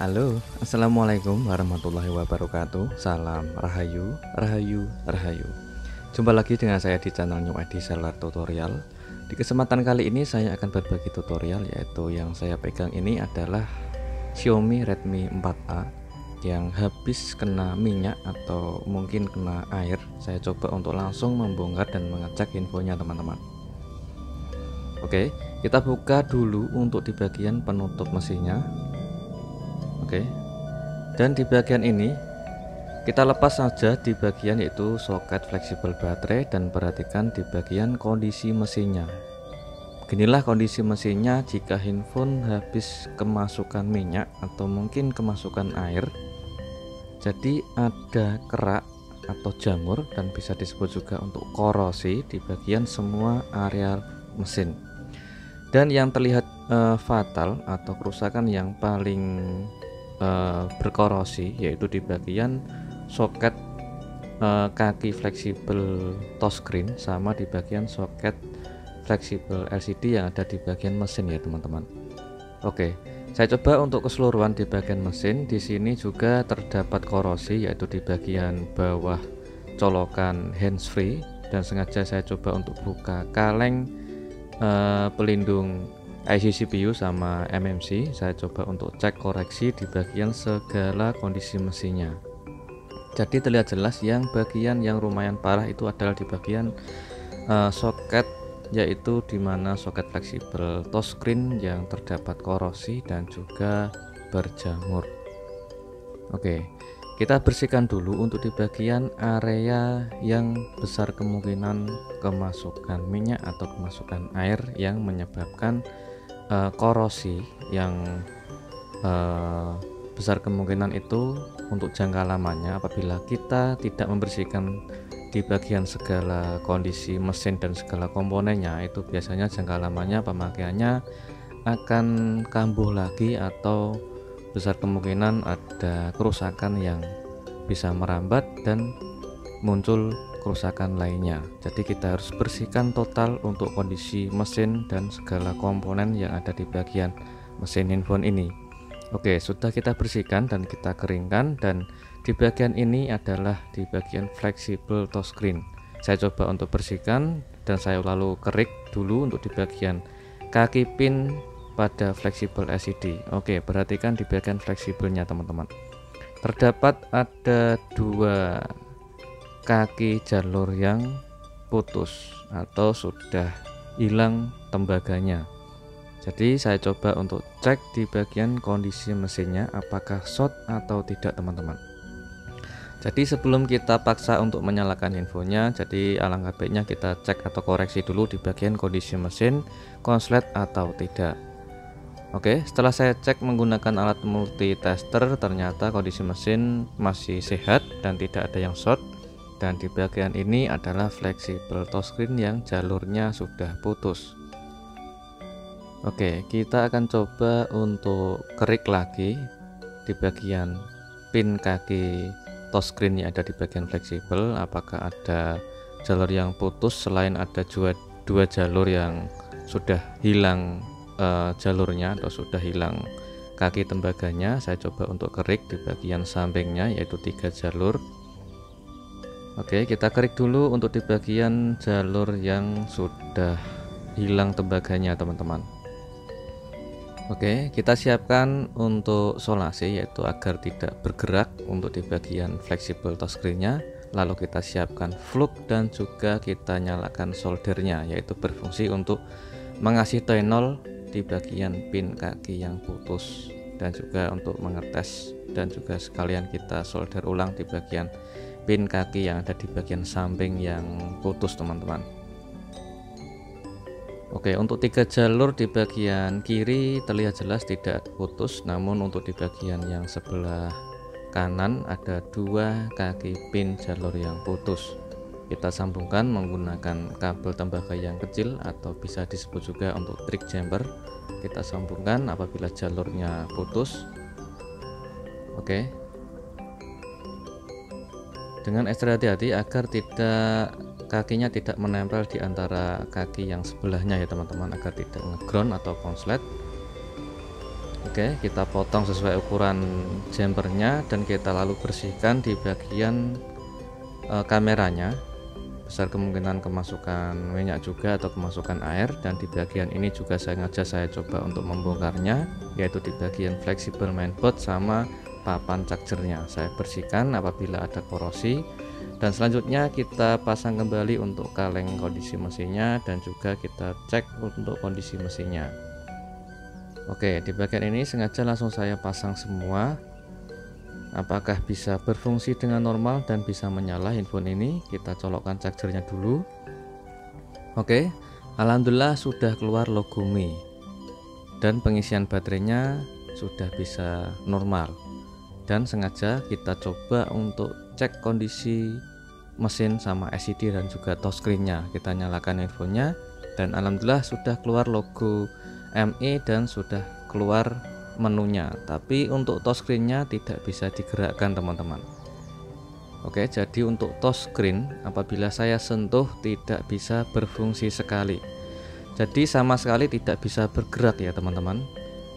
Halo, assalamualaikum warahmatullahi wabarakatuh. Salam rahayu, rahayu, rahayu. Jumpa lagi dengan saya di channel New ID Seller Tutorial. Di kesempatan kali ini saya akan berbagi tutorial, yaitu yang saya pegang ini adalah Xiaomi Redmi 4A yang habis kena minyak atau mungkin kena air. Saya coba untuk langsung membongkar dan mengecek infonya teman-teman. Oke, kita buka dulu untuk di bagian penutup mesinnya. Oke, dan di bagian ini kita lepas saja di bagian yaitu soket fleksibel baterai, dan perhatikan di bagian kondisi mesinnya. Beginilah kondisi mesinnya jika handphone habis kemasukan minyak atau mungkin kemasukan air. Jadi ada kerak atau jamur dan bisa disebut juga untuk korosi di bagian semua area mesin. Dan yang terlihat fatal atau kerusakan yang paling berkorosi yaitu di bagian soket kaki fleksibel touchscreen sama di bagian soket fleksibel LCD yang ada di bagian mesin ya teman-teman. Oke, saya coba untuk keseluruhan di bagian mesin. Di sini juga terdapat korosi yaitu di bagian bawah colokan handsfree, dan sengaja saya coba untuk buka kaleng pelindung IC CPU sama MMC. Saya coba untuk cek koreksi di bagian segala kondisi mesinnya. Jadi terlihat jelas yang bagian yang lumayan parah itu adalah di bagian soket, yaitu dimana soket fleksibel touchscreen yang terdapat korosi dan juga berjamur. Oke, kita bersihkan dulu untuk di bagian area yang besar kemungkinan kemasukan minyak atau kemasukan air yang menyebabkan korosi yang besar kemungkinan itu untuk jangka lamanya. Apabila kita tidak membersihkan di bagian segala kondisi mesin dan segala komponennya, itu biasanya jangka lamanya pemakaiannya akan kambuh lagi atau besar kemungkinan ada kerusakan yang bisa merambat dan muncul kerusakan lainnya. Jadi kita harus bersihkan total untuk kondisi mesin dan segala komponen yang ada di bagian mesin handphone ini. Oke, sudah kita bersihkan dan kita keringkan, dan di bagian ini adalah di bagian fleksibel touchscreen. Saya coba untuk bersihkan dan saya lalu kerik dulu untuk di bagian kaki pin pada fleksibel LCD. Oke, perhatikan di bagian fleksibelnya teman-teman. Terdapat ada dua kaki jalur yang putus atau sudah hilang tembaganya. Jadi saya coba untuk cek di bagian kondisi mesinnya apakah short atau tidak teman-teman. Jadi sebelum kita paksa untuk menyalakan infonya, jadi alangkah baiknya kita cek atau koreksi dulu di bagian kondisi mesin konslet atau tidak. Oke, setelah saya cek menggunakan alat multitester, ternyata kondisi mesin masih sehat dan tidak ada yang short. Dan di bagian ini adalah fleksibel touchscreen yang jalurnya sudah putus. Oke, kita akan coba untuk kerik lagi di bagian pin kaki touchscreen yang ada di bagian fleksibel, apakah ada jalur yang putus selain ada dua jalur yang sudah hilang jalurnya atau sudah hilang kaki tembaganya. Saya coba untuk kerik di bagian sampingnya yaitu 3 jalur. Oke, kita kerik dulu untuk di bagian jalur yang sudah hilang tembaganya teman-teman. Oke, kita siapkan untuk solasi yaitu agar tidak bergerak untuk di bagian fleksibel touchscreen-nya. Lalu kita siapkan flux dan juga kita nyalakan soldernya, yaitu berfungsi untuk mengasih tenol di bagian pin kaki yang putus, dan juga untuk mengetes dan juga sekalian kita solder ulang di bagian pin kaki yang ada di bagian samping yang putus teman-teman. Oke, untuk 3 jalur di bagian kiri terlihat jelas tidak putus, namun untuk di bagian yang sebelah kanan ada 2 kaki pin jalur yang putus. Kita sambungkan menggunakan kabel tembaga yang kecil atau bisa disebut juga untuk trik jumper. Kita sambungkan apabila jalurnya putus. Oke, dengan ekstra hati-hati agar kakinya tidak menempel di antara kaki yang sebelahnya ya teman-teman, agar tidak ngeground atau konslet. Oke, kita potong sesuai ukuran jumpernya dan kita lalu bersihkan di bagian kameranya. Besar kemungkinan kemasukan minyak juga atau kemasukan air, dan di bagian ini juga sengaja saya coba untuk membongkarnya, yaitu di bagian fleksibel mainboard sama papan chargernya. Saya bersihkan apabila ada korosi, dan selanjutnya kita pasang kembali untuk kaleng kondisi mesinnya dan juga kita cek untuk kondisi mesinnya. Oke, di bagian ini sengaja langsung saya pasang semua. Apakah bisa berfungsi dengan normal dan bisa menyala handphone ini? Kita colokkan chargernya dulu. Oke, alhamdulillah sudah keluar logo Mi dan pengisian baterainya sudah bisa normal. Dan sengaja kita coba untuk cek kondisi mesin sama LCD dan juga touchscreen-nya. Kita nyalakan handphonenya dan alhamdulillah sudah keluar logo MI dan sudah keluar menunya, tapi untuk touchscreen-nya tidak bisa digerakkan teman-teman. Oke, jadi untuk touchscreen apabila saya sentuh tidak bisa berfungsi sekali, jadi sama sekali tidak bisa bergerak ya teman-teman.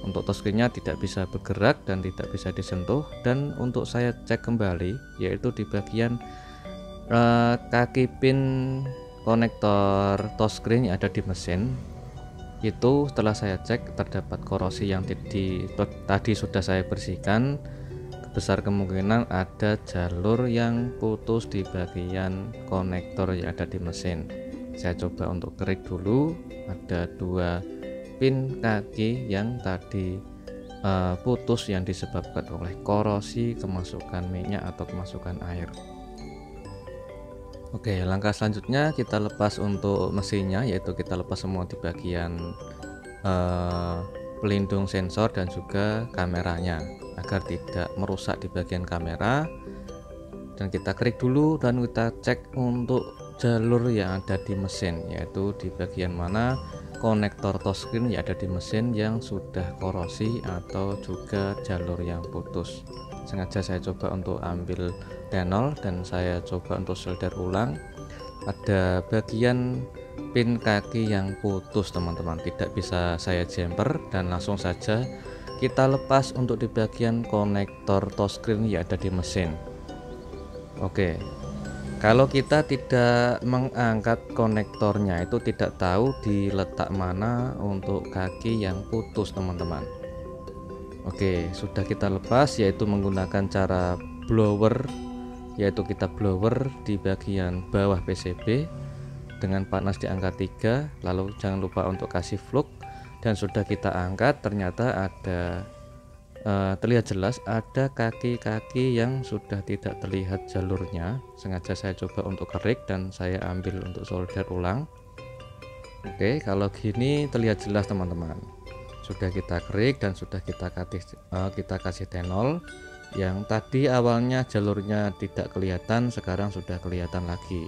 Untuk touchscreen-nya tidak bisa bergerak dan tidak bisa disentuh. Dan untuk saya cek kembali yaitu di bagian kaki pin konektor touchscreen yang ada di mesin, itu setelah saya cek terdapat korosi yang tadi sudah saya bersihkan. Besar kemungkinan ada jalur yang putus di bagian konektor yang ada di mesin. Saya coba untuk kerik dulu, ada 2 pin kaki yang tadi putus yang disebabkan oleh korosi kemasukan minyak atau kemasukan air. Oke, langkah selanjutnya kita lepas untuk mesinnya, yaitu kita lepas semua di bagian pelindung sensor dan juga kameranya agar tidak merusak di bagian kamera. Dan kita kerik dulu dan kita cek untuk jalur yang ada di mesin, yaitu di bagian mana konektor touchscreen yang ada di mesin yang sudah korosi atau juga jalur yang putus. Sengaja saya coba untuk ambil tenol dan saya coba untuk solder ulang. Ada bagian pin kaki yang putus teman-teman, tidak bisa saya jumper dan langsung saja kita lepas untuk di bagian konektor touchscreen yang ada di mesin. Oke, kalau kita tidak mengangkat konektornya itu tidak tahu di letak mana untuk kaki yang putus teman-teman. Oke, sudah kita lepas yaitu menggunakan cara blower, yaitu kita blower di bagian bawah PCB dengan panas di angka 3, lalu jangan lupa untuk kasih flux. Dan sudah kita angkat, ternyata ada terlihat jelas ada kaki-kaki yang sudah tidak terlihat jalurnya. Sengaja saya coba untuk kerik dan saya ambil untuk solder ulang. Oke, kalau gini terlihat jelas teman-teman. Sudah kita kerik dan sudah kita kasih tenol. Yang tadi awalnya jalurnya tidak kelihatan, sekarang sudah kelihatan lagi.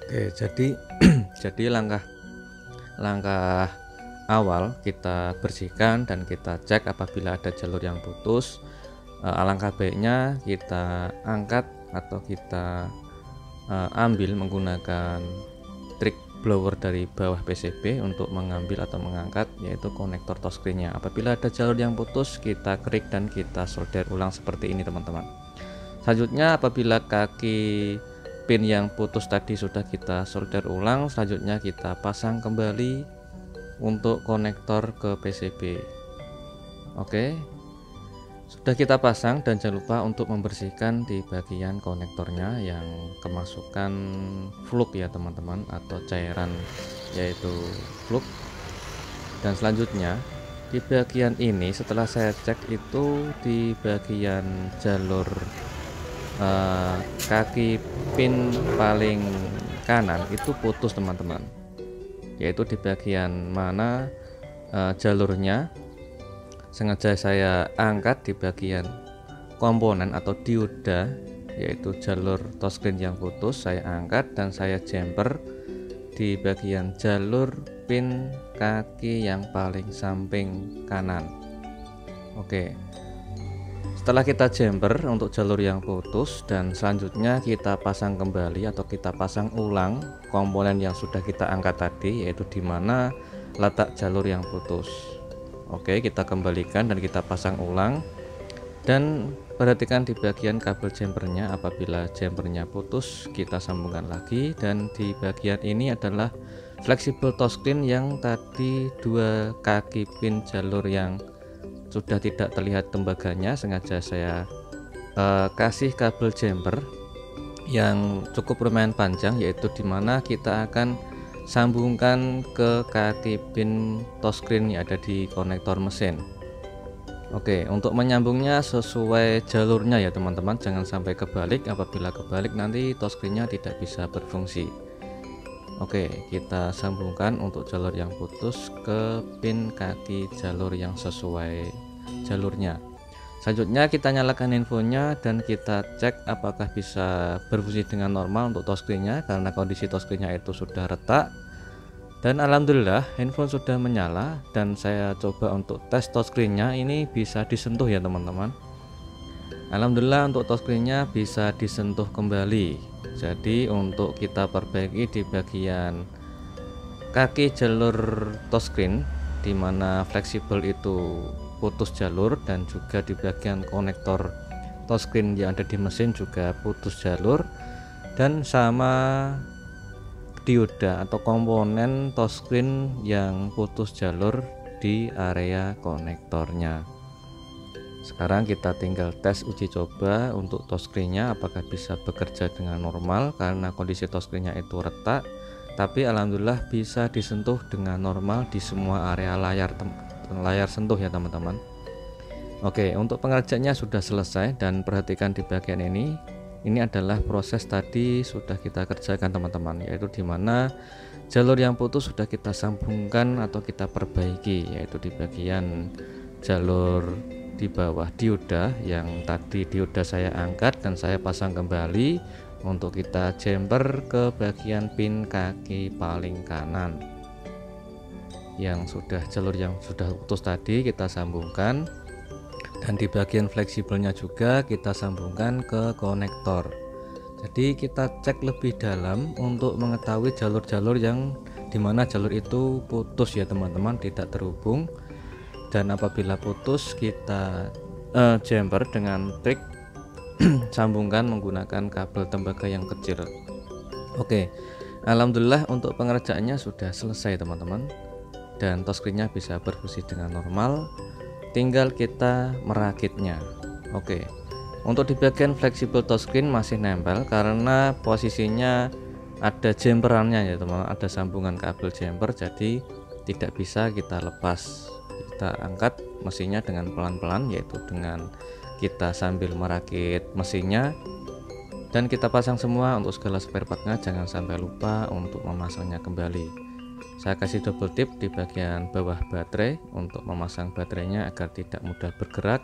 Oke, jadi langkah awal kita bersihkan dan kita cek apabila ada jalur yang putus. Alangkah baiknya kita angkat atau kita ambil menggunakan trik blower dari bawah PCB untuk mengambil atau mengangkat yaitu konektor touchscreen-nya. Apabila ada jalur yang putus kita kerik dan kita solder ulang seperti ini teman-teman. Selanjutnya apabila kaki pin yang putus tadi sudah kita solder ulang, selanjutnya kita pasang kembali untuk konektor ke PCB. Oke, sudah kita pasang dan jangan lupa untuk membersihkan di bagian konektornya yang kemasukan flux ya teman-teman, atau cairan yaitu flux. Dan selanjutnya di bagian ini setelah saya cek itu di bagian jalur eh, kaki pin paling kanan itu putus teman-teman, yaitu di bagian mana jalurnya sengaja saya angkat di bagian komponen atau dioda, yaitu jalur touchscreen yang putus saya angkat dan saya jumper di bagian jalur pin kaki yang paling samping kanan. Oke, setelah kita jumper untuk jalur yang putus dan selanjutnya kita pasang kembali atau kita pasang ulang komponen yang sudah kita angkat tadi, yaitu di mana letak jalur yang putus. Oke, kita kembalikan dan kita pasang ulang dan perhatikan di bagian kabel jumpernya, apabila jumpernya putus kita sambungkan lagi. Dan di bagian ini adalah fleksibel touchscreen yang tadi dua kaki pin jalur yang sudah tidak terlihat tembaganya, sengaja saya kasih kabel jumper yang cukup lumayan panjang, yaitu dimana kita akan sambungkan ke kaki pin touchscreen yang ada di konektor mesin. Oke, untuk menyambungnya sesuai jalurnya ya teman-teman, jangan sampai kebalik. Apabila kebalik nanti touchscreen-nya tidak bisa berfungsi. Oke, kita sambungkan untuk jalur yang putus ke pin kaki jalur yang sesuai jalurnya. Selanjutnya kita nyalakan infonya dan kita cek apakah bisa berfungsi dengan normal untuk touchscreen-nya, karena kondisi touchscreen-nya itu sudah retak. Dan alhamdulillah handphone sudah menyala dan saya coba untuk tes touchscreen-nya, ini bisa disentuh ya teman-teman. Alhamdulillah untuk touchscreen-nya bisa disentuh kembali. Jadi untuk kita perbaiki di bagian kaki jalur touchscreen di mana fleksibel itu putus jalur, dan juga di bagian konektor touchscreen yang ada di mesin juga putus jalur, dan sama dioda atau komponen touchscreen yang putus jalur di area konektornya. Sekarang kita tinggal tes uji coba untuk touchscreen-nya apakah bisa bekerja dengan normal, karena kondisi touchscreen-nya itu retak, tapi alhamdulillah bisa disentuh dengan normal di semua area layar sentuh ya teman-teman. Oke, untuk pengerjaannya sudah selesai dan perhatikan di bagian ini adalah proses tadi sudah kita kerjakan teman-teman, yaitu dimana jalur yang putus sudah kita sambungkan atau kita perbaiki, yaitu di bagian jalur di bawah dioda yang tadi dioda saya angkat dan saya pasang kembali untuk kita jumper ke bagian pin kaki paling kanan yang sudah jalur yang sudah putus tadi kita sambungkan, dan di bagian fleksibelnya juga kita sambungkan ke konektor. Jadi kita cek lebih dalam untuk mengetahui jalur-jalur yang dimana jalur itu putus ya teman-teman, tidak terhubung. Dan apabila putus kita jumper dengan trik sambungkan menggunakan kabel tembaga yang kecil. Oke, alhamdulillah untuk pengerjaannya sudah selesai teman-teman, dan touchscreen-nya bisa berfungsi dengan normal, tinggal kita merakitnya. Oke, untuk di bagian fleksibel touchscreen masih nempel karena posisinya ada jumperannya ya teman-teman, ada sambungan kabel jumper, jadi tidak bisa kita lepas. Kita angkat mesinnya dengan pelan-pelan, yaitu dengan kita sambil merakit mesinnya, dan kita pasang semua untuk segala spare partnya, jangan sampai lupa untuk memasangnya kembali. Saya kasih double tip di bagian bawah baterai untuk memasang baterainya agar tidak mudah bergerak,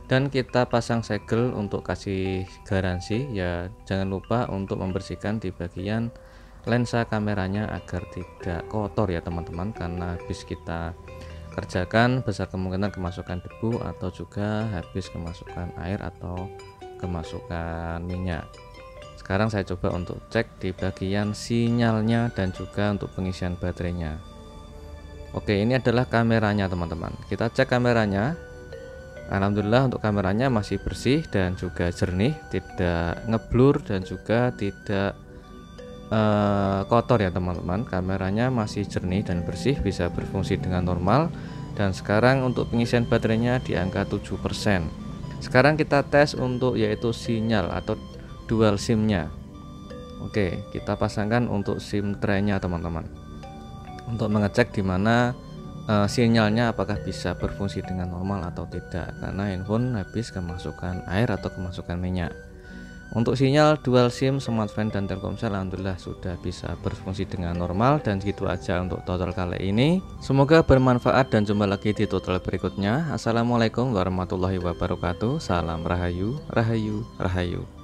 dan kita pasang segel untuk kasih garansi ya. Jangan lupa untuk membersihkan di bagian lensa kameranya agar tidak kotor ya teman-teman, karena habis kita kerjakan besar kemungkinan kemasukan debu atau juga habis kemasukan air atau kemasukan minyak. Sekarang saya coba untuk cek di bagian sinyalnya dan juga untuk pengisian baterainya. Oke, ini adalah kameranya teman-teman. Kita cek kameranya. Alhamdulillah untuk kameranya masih bersih dan juga jernih, tidak ngeblur dan juga tidak kotor ya teman-teman. Kameranya masih jernih dan bersih, bisa berfungsi dengan normal. Dan sekarang untuk pengisian baterainya di angka 7%. Sekarang kita tes untuk yaitu sinyal atau dual SIM-nya. Oke, kita pasangkan untuk SIM tray-nya teman-teman, untuk mengecek di mana sinyalnya apakah bisa berfungsi dengan normal atau tidak, karena handphone habis kemasukan air atau kemasukan minyak. Untuk sinyal dual SIM Smartfren dan Telkomsel alhamdulillah sudah bisa berfungsi dengan normal. Dan gitu aja untuk tutorial kali ini. Semoga bermanfaat dan jumpa lagi di tutorial berikutnya. Assalamualaikum warahmatullahi wabarakatuh. Salam Rahayu, Rahayu, Rahayu.